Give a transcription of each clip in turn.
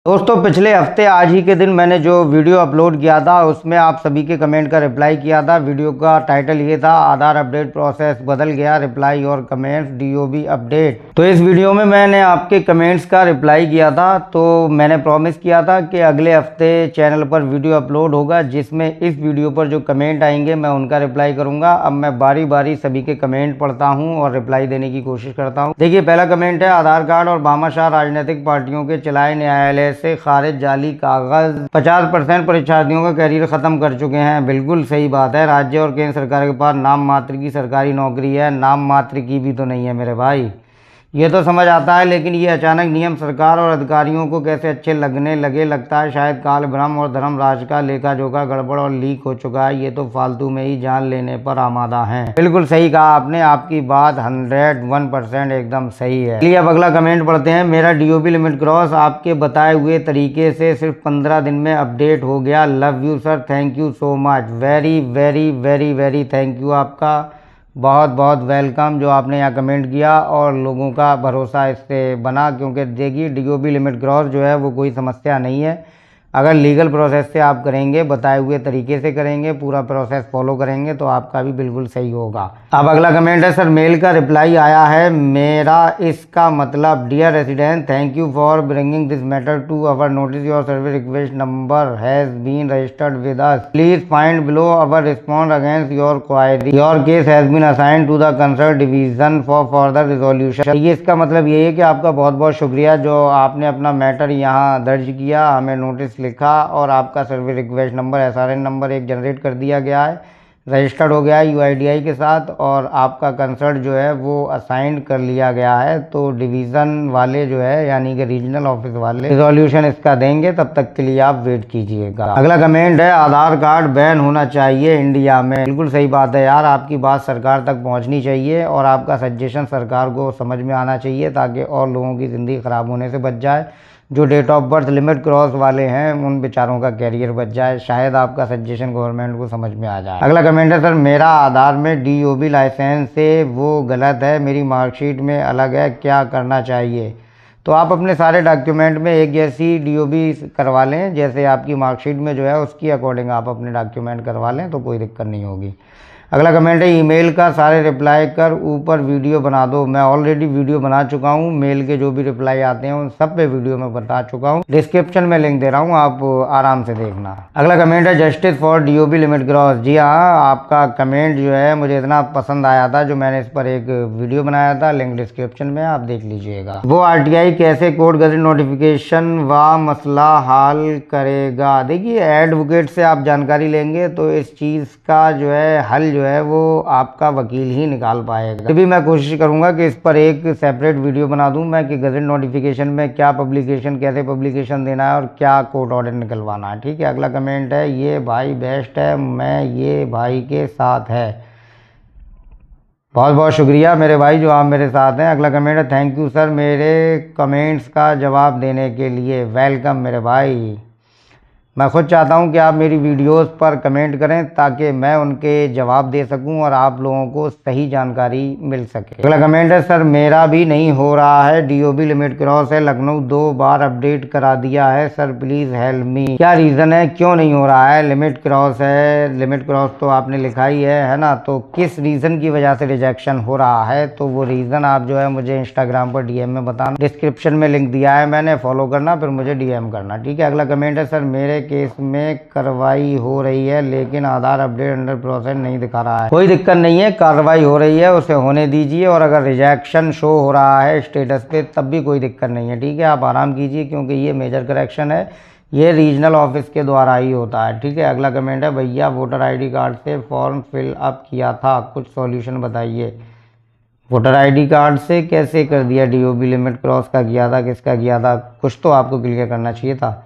दोस्तों पिछले हफ्ते आज ही के दिन मैंने जो वीडियो अपलोड किया था उसमें आप सभी के कमेंट का रिप्लाई किया था। वीडियो का टाइटल ये था, आधार अपडेट प्रोसेस बदल गया, रिप्लाई और कमेंट्स डीओबी अपडेट। तो इस वीडियो में मैंने आपके कमेंट्स का रिप्लाई किया था। तो मैंने प्रॉमिस किया था कि अगले हफ्ते चैनल पर वीडियो अपलोड होगा जिसमें इस वीडियो पर जो कमेंट आएंगे मैं उनका रिप्लाई करूँगा। अब मैं बारी बारी सभी के कमेंट पढ़ता हूँ और रिप्लाई देने की कोशिश करता हूँ। देखिए पहला कमेंट है, आधार कार्ड और भामाशाह राजनीतिक पार्टियों के चलाए न्यायालय से खारिज जाली कागज 50% परीक्षार्थियों का कैरियर खत्म कर चुके हैं। बिल्कुल सही बात है। राज्य और केंद्र सरकार के पास नाम मात्र की सरकारी नौकरी है, नाम मात्र की भी तो नहीं है मेरे भाई। ये तो समझ आता है, लेकिन ये अचानक नियम सरकार और अधिकारियों को कैसे अच्छे लगने लगे। लगता है शायद काल ब्रह्म और धर्मराज का लेखा जोखा गड़बड़ और लीक हो चुका है। ये तो फालतू में ही जान लेने पर आमादा हैं। बिल्कुल सही कहा आपने, आपकी बात 101% एकदम सही है। चलिए अब अगला कमेंट पढ़ते हैं। मेरा डीओबी लिमिट क्रॉस आपके बताए हुए तरीके से सिर्फ 15 दिन में अपडेट हो गया। Love you sir, thank you so much, very very very very thank you आपका, बहुत बहुत वेलकम जो आपने यहाँ कमेंट किया और लोगों का भरोसा इससे बना। क्योंकि देखिए डीओबी लिमिट क्रॉस जो है वो कोई समस्या नहीं है। अगर लीगल प्रोसेस से आप करेंगे, बताए हुए तरीके से करेंगे, पूरा प्रोसेस फॉलो करेंगे तो आपका भी बिल्कुल सही होगा। अब अगला कमेंट है, सर मेल का रिप्लाई आया है मेरा, इसका मतलब dear resident thank you for bringing this matter to our notice, your service request number has been registered with us, please find below our response against your query, your case has been assign to the concern division for further resolution. ये इसका मतलब ये है कि आपका बहुत बहुत शुक्रिया जो आपने अपना मैटर यहाँ दर्ज किया, हमें नोटिस लिखा और आपका service request number SRN number एक जनरेट कर दिया गया है, रजिस्टर्ड हो गया है UIDI के साथ और आपका कंसर्ट जो है वो असाइन कर लिया गया है। तो डिवीज़न वाले जो है यानी कि रीजनल ऑफिस वाले रिजोल्यूशन इसका देंगे, तब तक के लिए आप वेट कीजिएगा। अगला कमेंट है, आधार कार्ड बैन होना चाहिए इंडिया में। बिल्कुल सही बात है यार, आपकी बात सरकार तक पहुंचनी चाहिए और आपका सजेशन सरकार को समझ में आना चाहिए ताकि और लोगों की ज़िंदगी ख़राब होने से बच जाए। जो date of birth limit cross वाले हैं उन बेचारों का कैरियर बच जाए। शायद आपका सजेशन गवर्नमेंट को समझ में आ जाए। अगला कमेंट है, सर मेरा आधार में डीओबी लाइसेंस से वो गलत है, मेरी मार्कशीट में अलग है, क्या करना चाहिए? तो आप अपने सारे डॉक्यूमेंट में एक जैसी डीओबी करवा लें, जैसे आपकी मार्कशीट में जो है उसकी अकॉर्डिंग आप अपने डॉक्यूमेंट करवा लें तो कोई दिक्कत नहीं होगी। अगला कमेंट है, ईमेल का सारे रिप्लाई कर ऊपर वीडियो बना दो। मैं ऑलरेडी वीडियो बना चुका हूँ, मेल के जो भी रिप्लाई आते हैं उन सब पे वीडियो में बता चुका हूँ, डिस्क्रिप्शन में लिंक दे रहा हूँ, आप आराम से देखना। अगला कमेंट है, justice for DOB limit cross. जी हाँ, आपका कमेंट जो है मुझे इतना पसंद आया था जो मैंने इस पर एक वीडियो बनाया था, लिंक डिस्क्रिप्शन में आप देख लीजिएगा। वो RTI कैसे कोर्ट गजट नोटिफिकेशन व मसला हल करेगा? देखिए एडवोकेट से आप जानकारी लेंगे तो इस चीज़ का जो है हल जो है वो आपका वकील ही निकाल पाएगा। भी मैं कोशिश करूंगा कि इस पर एक सेपरेट वीडियो बना दूं मैं कि गजट नोटिफिकेशन में क्या पब्लिकेशन, कैसे पब्लिकेशन देना है और क्या कोर्ट ऑर्डर निकलवाना है। ठीक है। अगला कमेंट है, ये भाई बेस्ट है, मैं ये भाई के साथ है। बहुत बहुत शुक्रिया मेरे भाई जो आप मेरे साथ हैं। अगला कमेंट है, थैंक यू सर मेरे कमेंट्स का जवाब देने के लिए। वेलकम मेरे भाई। मैं खुद चाहता हूं कि आप मेरी वीडियोस पर कमेंट करें ताकि मैं उनके जवाब दे सकूं और आप लोगों को सही जानकारी मिल सके। अगला कमेंट है, सर मेरा भी नहीं हो रहा है, डीओबी लिमिट क्रॉस है, लखनऊ 2 बार अपडेट करा दिया है, सर प्लीज़ हेल्प मी। क्या रीज़न है, क्यों नहीं हो रहा है? लिमिट क्रॉस है, लिमिट क्रॉस तो आपने लिखा ही है ना, तो किस रीज़न की वजह से रिजेक्शन हो रहा है तो वो रीज़न आप जो है मुझे इंस्टाग्राम पर DM में बताना, डिस्क्रिप्शन में लिंक दिया है मैंने, फॉलो करना फिर मुझे DM करना। ठीक है। अगला कमेंट है, सर मेरे केस में कार्रवाई हो रही है लेकिन आधार अपडेट अंडर प्रोसेस नहीं दिखा रहा है। कोई दिक्कत नहीं है, कार्रवाई हो रही है, उसे होने दीजिए और अगर रिजेक्शन शो हो रहा है स्टेटस पे तब भी कोई दिक्कत नहीं है। ठीक है, आप आराम कीजिए क्योंकि ये मेजर करेक्शन है, ये रीजनल ऑफिस के द्वारा ही होता है। ठीक है। अगला कमेंट है, भैया वोटर ID कार्ड से फॉर्म फिल अप किया था, कुछ सॉल्यूशन बताइए। वोटर ID कार्ड से कैसे कर दिया? डीओबी लिमिट क्रॉस का किया था, किसका किया था? कुछ तो आपको क्लियर करना चाहिए था।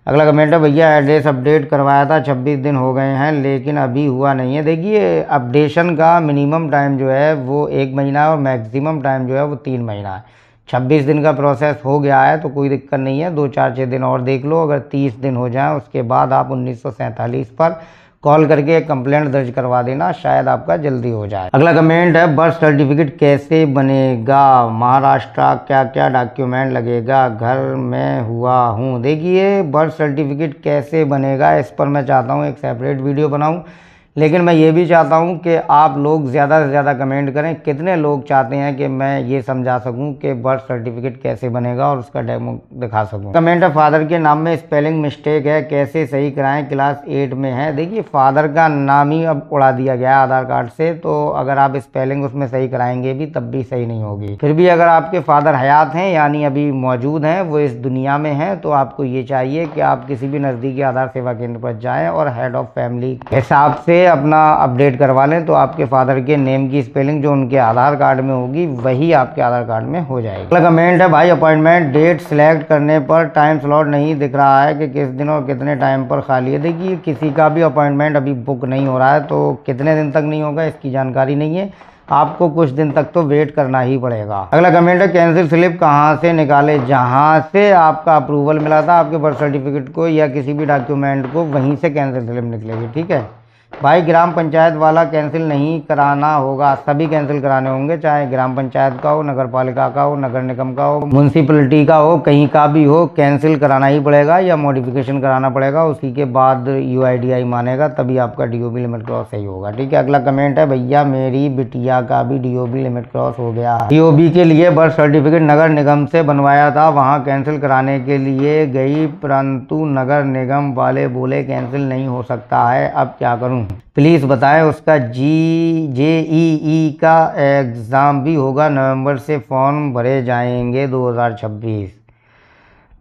अगला कमेंट है, भैया एड्रेस अपडेट करवाया था, 26 दिन हो गए हैं लेकिन अभी हुआ नहीं है। देखिए अपडेशन का मिनिमम टाइम जो है वो 1 महीना है और मैक्सिमम टाइम जो है वो 3 महीना है। 26 दिन का प्रोसेस हो गया है तो कोई दिक्कत नहीं है, 2 4 6 दिन और देख लो। अगर 30 दिन हो जाए उसके बाद आप 1947 पर कॉल करके एक कंप्लेंट दर्ज करवा देना, शायद आपका जल्दी हो जाए। अगला कमेंट है, बर्थ सर्टिफिकेट कैसे बनेगा, महाराष्ट्र क्या क्या डॉक्यूमेंट लगेगा, घर में हुआ हूँ। देखिए बर्थ सर्टिफिकेट कैसे बनेगा इस पर मैं चाहता हूँ एक सेपरेट वीडियो बनाऊँ, लेकिन मैं ये भी चाहता हूँ कि आप लोग ज़्यादा से ज़्यादा कमेंट करें कितने लोग चाहते हैं कि मैं ये समझा सकूँ कि बर्थ सर्टिफिकेट कैसे बनेगा और उसका डेमो दिखा सकूँ। कमेंट है, फादर के नाम में स्पेलिंग मिस्टेक है, कैसे सही कराएं, क्लास 8 में है। देखिए फादर का नाम ही अब उड़ा दिया गया है आधार कार्ड से, तो अगर आप स्पेलिंग उसमें सही कराएंगे भी तब भी सही नहीं होगी। फिर भी अगर आपके फादर हयात हैं यानी अभी मौजूद हैं, वो इस दुनिया में हैं, तो आपको ये चाहिए कि आप किसी भी नज़दीकी आधार सेवा केंद्र पर जाएँ और हेड ऑफ फैमिली हिसाब से अपना अपडेट करवा लें, तो आपके फादर के नेम की स्पेलिंग जो उनके आधार कार्ड में होगी वही आपके आधार कार्ड में हो जाएगी। अगला कमेंट है, भाई अपॉइंटमेंट डेट सिलेक्ट करने पर टाइम स्लॉट नहीं दिख रहा है कि किस दिन और कितने टाइम पर खाली है। देखिए किसी का भी अपॉइंटमेंट अभी बुक नहीं हो रहा है, तो कितने दिन तक नहीं होगा इसकी जानकारी नहीं है, आपको कुछ दिन तक तो वेट करना ही पड़ेगा। अगला कमेंट है, कैंसिल स्लिप कहाँ से निकाले, जहाँ से आपका अप्रूवल मिला था आपके बर्थ सर्टिफिकेट को या किसी भी डॉक्यूमेंट को, वहीं से कैंसिल स्लिप निकलेगी। ठीक है भाई, ग्राम पंचायत वाला कैंसिल नहीं कराना होगा, सभी कैंसिल कराने होंगे, चाहे ग्राम पंचायत का हो, नगर पालिका का हो, नगर निगम का हो, म्यूनसिपलिटी का हो, कहीं का भी हो, कैंसिल कराना ही पड़ेगा या मॉडिफिकेशन कराना पड़ेगा। उसी के बाद UIDI मानेगा, तभी आपका DOB लिमिट क्रॉस सही होगा। ठीक है, अगला कमेंट है, भैया मेरी बिटिया का भी DOB लिमिट क्रॉस हो गया। DOB के लिए बर्थ सर्टिफिकेट नगर निगम से बनवाया था, वहाँ कैंसिल कराने के लिए गई, परंतु नगर निगम वाले बोले कैंसिल नहीं हो सकता है, अब क्या करूँ? प्लीज़ बताएं। उसका JEE का एग्ज़ाम भी होगा, नवंबर से फॉर्म भरे जाएंगे 2026।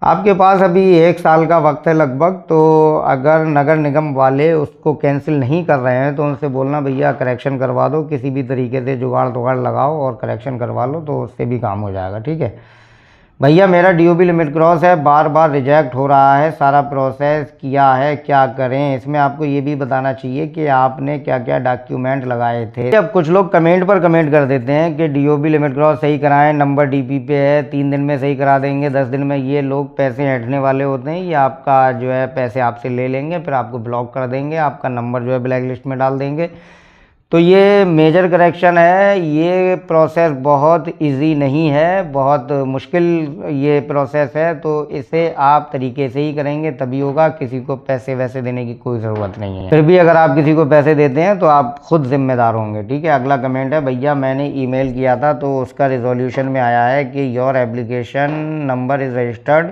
आपके पास अभी 1 साल का वक्त है लगभग, तो अगर नगर निगम वाले उसको कैंसिल नहीं कर रहे हैं तो उनसे बोलना भैया करेक्शन करवा दो, किसी भी तरीके से जुगाड़ तुगाड़ लगाओ और करेक्शन करवा लो, तो उससे भी काम हो जाएगा। ठीक है भैया, मेरा DOB लिमिट क्रॉस है, बार बार रिजेक्ट हो रहा है, सारा प्रोसेस किया है, क्या करें? इसमें आपको ये भी बताना चाहिए कि आपने क्या क्या डॉक्यूमेंट लगाए थे। अब कुछ लोग कमेंट पर कमेंट कर देते हैं कि DOB लिमिट क्रॉस सही कराएं, नंबर DP पे है, 3 दिन में सही करा देंगे, 10 दिन में। ये लोग पैसे हटने वाले होते हैं, ये आपका जो है पैसे आपसे ले लेंगे, फिर आपको ब्लॉक कर देंगे, आपका नंबर जो है ब्लैक लिस्ट में डाल देंगे। तो ये मेजर करेक्शन है, ये प्रोसेस बहुत इजी नहीं है, बहुत मुश्किल ये प्रोसेस है, तो इसे आप तरीके से ही करेंगे तभी होगा, किसी को पैसे वैसे देने की कोई ज़रूरत नहीं है। फिर भी अगर आप किसी को पैसे देते हैं तो आप खुद जिम्मेदार होंगे। ठीक है, अगला कमेंट है, भैया मैंने ईमेल किया था तो उसका रिजोल्यूशन में आया है कि your application number is registered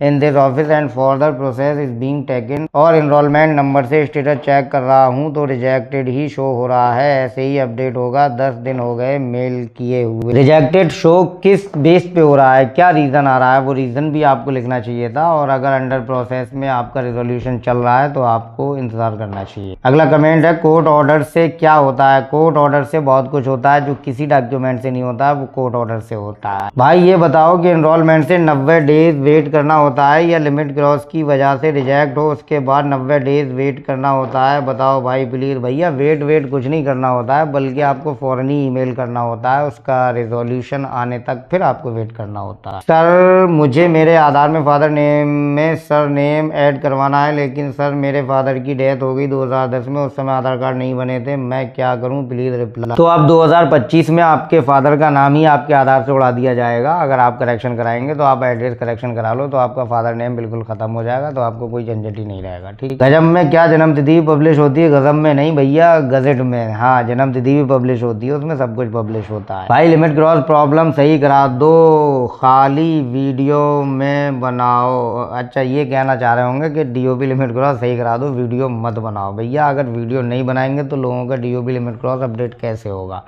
in this office and further process is being taken, और इनरोलमेंट नंबर से स्टेटस चेक कर रहा हूँ तो रिजेक्टेड ही शो हो रहा है, ऐसे ही अपडेट होगा, 10 दिन हो गए मेल किए हुए। रिजेक्टेड शो किस बेस पे हो रहा है, क्या रीज़न आ रहा है, वो रीज़न भी आपको लिखना चाहिए था, और अगर अंडर प्रोसेस में आपका रिजोल्यूशन चल रहा है तो आपको इंतज़ार करना चाहिए। अगला कमेंट है, कोर्ट ऑर्डर से क्या होता है? कोर्ट ऑर्डर से बहुत कुछ होता है, जो किसी डॉक्यूमेंट से नहीं होता है वो कोर्ट ऑर्डर से होता है। भाई ये बताओ कि इनरोलमेंट से 90 डेज वेट करना होता है या लिमिट क्रॉस की वजह से रिजेक्ट हो उसके बाद 90 डेज वेट करना होता है? बताओ भाई प्लीज़। भैया वेट कुछ नहीं करना होता है, बल्कि आपको फ़ौरन ही ईमेल करना होता है, उसका रिजोल्यूशन आने तक फिर आपको वेट करना होता है। सर मुझे मेरे आधार में फादर नेम में सर नेम ऐड करवाना है, लेकिन सर मेरे फादर की डेथ हो गई 2010 में, उस समय आधार कार्ड नहीं बने थे, मैं क्या करूँ प्लीज़ रिप्लाई। तो अब 2025 में आपके फादर का नाम ही आपके आधार से उड़ा दिया जाएगा। अगर आप करेक्शन कराएंगे तो आप एड्रेस करेक्शन करा लो, तो आपका फादर नेम बिल्कुल खत्म हो जाएगा, तो आपको कोई झंझट ही नहीं रहेगा। ठीक, गजब में क्या जन्मतिथि पब्लिश होती है? गजब में नहीं भैया, गजेट में। हाँ, जन्मतिथि भी पब्लिश होती है, उसमें सब कुछ पब्लिश होता है। भाई लिमिट क्रॉस प्रॉब्लम सही करा दो, खाली वीडियो में बनाओ। अच्छा, ये कहना चाह रहे होंगे कि DOB लिमिट क्रॉस सही करा दो, वीडियो मत बनाओ। भैया अगर वीडियो नहीं बनाएंगे तो लोगों का DOB लिमिट क्रॉस अपडेट कैसे होगा?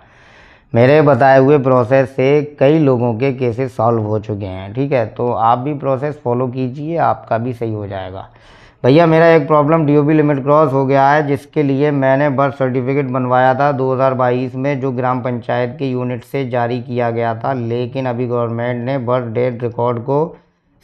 मेरे बताए हुए प्रोसेस से कई लोगों के केसेस सॉल्व हो चुके हैं। ठीक है, तो आप भी प्रोसेस फॉलो कीजिए, आपका भी सही हो जाएगा। भैया मेरा एक प्रॉब्लम, DOB लिमिट क्रॉस हो गया है, जिसके लिए मैंने बर्थ सर्टिफिकेट बनवाया था 2022 में, जो ग्राम पंचायत के यूनिट से जारी किया गया था, लेकिन अभी गवर्नमेंट ने बर्थ डेट रिकॉर्ड को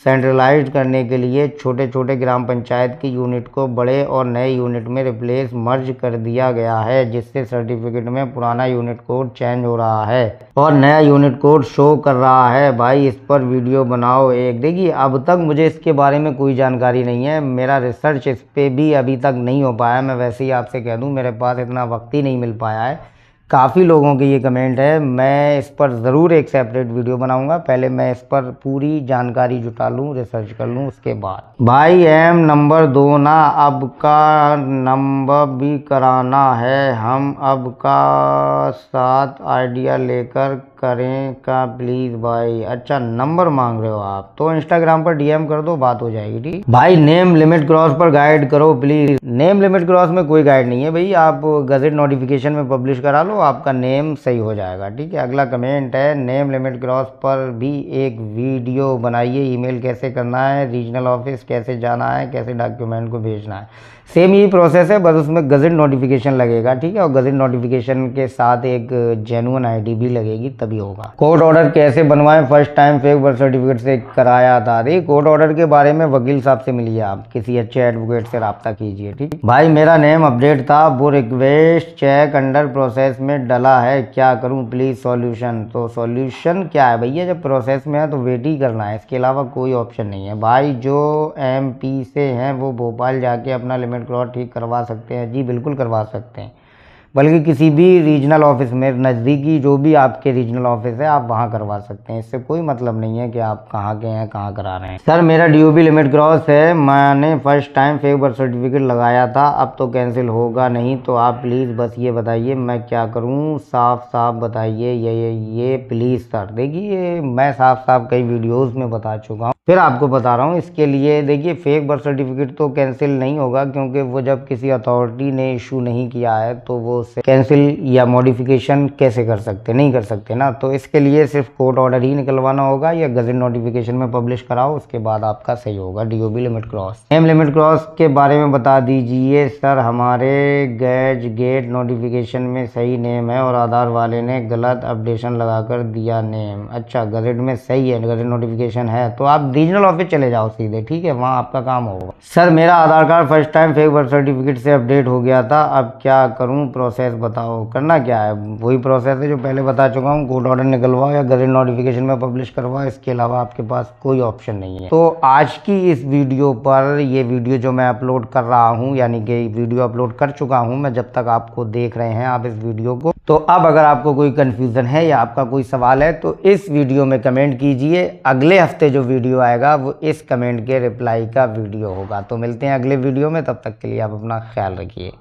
सेंट्रलाइज्ड करने के लिए छोटे छोटे ग्राम पंचायत की यूनिट को बड़े और नए यूनिट में रिप्लेस मर्ज कर दिया गया है, जिससे सर्टिफिकेट में पुराना यूनिट कोड चेंज हो रहा है और नया यूनिट कोड शो कर रहा है। भाई इस पर वीडियो बनाओ एक। देखिए अब तक मुझे इसके बारे में कोई जानकारी नहीं है, मेरा रिसर्च इस पर भी अभी तक नहीं हो पाया। मैं वैसे ही आपसे कह दूं, मेरे पास इतना वक्त ही नहीं मिल पाया है। काफ़ी लोगों के ये कमेंट है, मैं इस पर ज़रूर एक सेपरेट वीडियो बनाऊंगा। पहले मैं इस पर पूरी जानकारी जुटा लूँ, रिसर्च कर लूँ, उसके बाद। भाई नंबर 2 ना, अब का नंबर भी कराना है, हम अब का साथ आइडिया लेकर करें का प्लीज़ भाई। अच्छा नंबर मांग रहे हो आप, तो इंस्टाग्राम पर डीएम कर दो, बात हो जाएगी। ठीक भाई, नेम लिमिट क्रॉस पर गाइड करो प्लीज़। नेम लिमिट क्रॉस में कोई गाइड नहीं है भाई, आप गजट नोटिफिकेशन में पब्लिश करा लो, आपका नेम सही हो जाएगा। ठीक है, अगला कमेंट है, नेम लिमिट क्रॉस पर भी एक वीडियो बनाइए, ईमेल कैसे करना है, रीजनल ऑफिस कैसे जाना है, कैसे डॉक्यूमेंट को भेजना है। सेम यही प्रोसेस है, बस उसमें गजट नोटिफिकेशन लगेगा। ठीक है, और गजट नोटिफिकेशन के साथ एक जेन्युइन आईडी भी लगेगी, तभी होगा। कोर्ट ऑर्डर कैसे बनवाएं, first time fake birth certificate से कराया था। देखिए कोर्ट ऑर्डर के बारे में वकील साहब से मिलिए, आप किसी अच्छे एडवोकेट से रब्ता कीजिए। ठीक भाई, मेरा नेम अपडेट था, वो रिक्वेस्ट चेक अंडर प्रोसेस में डला है, क्या करूं प्लीज सॉल्यूशन। तो सॉल्यूशन क्या है भैया, जब प्रोसेस में है तो वेट ही करना है, इसके अलावा कोई ऑप्शन नहीं है। भाई जो एमपी से हैं वो भोपाल जाके अपना लिमिट क्रॉस ठीक करवा सकते हैं। जी बिल्कुल करवा सकते हैं, बल्कि किसी भी रीजनल ऑफिस में, नज़दीकी जो भी आपके रीजनल ऑफिस है आप वहाँ करवा सकते हैं। इससे कोई मतलब नहीं है कि आप कहाँ के हैं, कहाँ करा रहे हैं। सर मेरा डीओबी लिमिट क्रॉस है, मैंने first time fake birth certificate लगाया था, अब तो कैंसिल होगा नहीं, तो आप प्लीज़ बस ये बताइए मैं क्या करूँ, साफ साफ बताइए ये प्लीज़ सर। देखिए मैं साफ साफ कई वीडियोज़ में बता चुका हूँ, फिर आपको बता रहा हूँ। इसके लिए देखिए फेक बर्थ सर्टिफिकेट तो कैंसिल नहीं होगा, क्योंकि वो जब किसी अथॉरिटी ने इशू नहीं किया है तो वो कैंसिल या मॉडिफिकेशन कैसे कर सकते, नहीं कर सकते ना। तो इसके लिए सिर्फ कोर्ट ऑर्डर ही निकलवाना होगा या गजट नोटिफिकेशन में पब्लिश कराओ, उसके बाद आपका सही होगा DOB limit cross. Name limit cross के बारे में बता दीजिए सर, हमारे गैज गेट नोटिफिकेशन में सही नेम है और आधार वाले ने गलत अपडेशन लगाकर दिया नेम। अच्छा गजट में सही है, गजट नोटिफिकेशन है, तो आप रीजनल ऑफिस चले जाओ सीधे। ठीक है, वहाँ आपका काम होगा। सर मेरा Aadhaar card first time fake birth certificate से अपडेट हो गया था, अब क्या करूँ, प्रोसेस बताओ। करना क्या है, वही प्रोसेस है जो पहले बता चुका हूँ, कोर्ट ऑर्डर निकलवाओ या गजट नोटिफिकेशन में पब्लिश करवाओ, इसके अलावा आपके पास कोई ऑप्शन नहीं है। तो आज की इस वीडियो पर, ये वीडियो जो मैं अपलोड कर रहा हूँ, यानी कि वीडियो अपलोड कर चुका हूँ मैं, जब तक आपको देख रहे हैं आप इस वीडियो को, तो अब अगर आपको कोई कन्फ्यूज़न है या आपका कोई सवाल है तो इस वीडियो में कमेंट कीजिए। अगले हफ्ते जो वीडियो आएगा वो इस कमेंट के रिप्लाई का वीडियो होगा। तो मिलते हैं अगले वीडियो में, तब तक के लिए आप अपना ख्याल रखिए।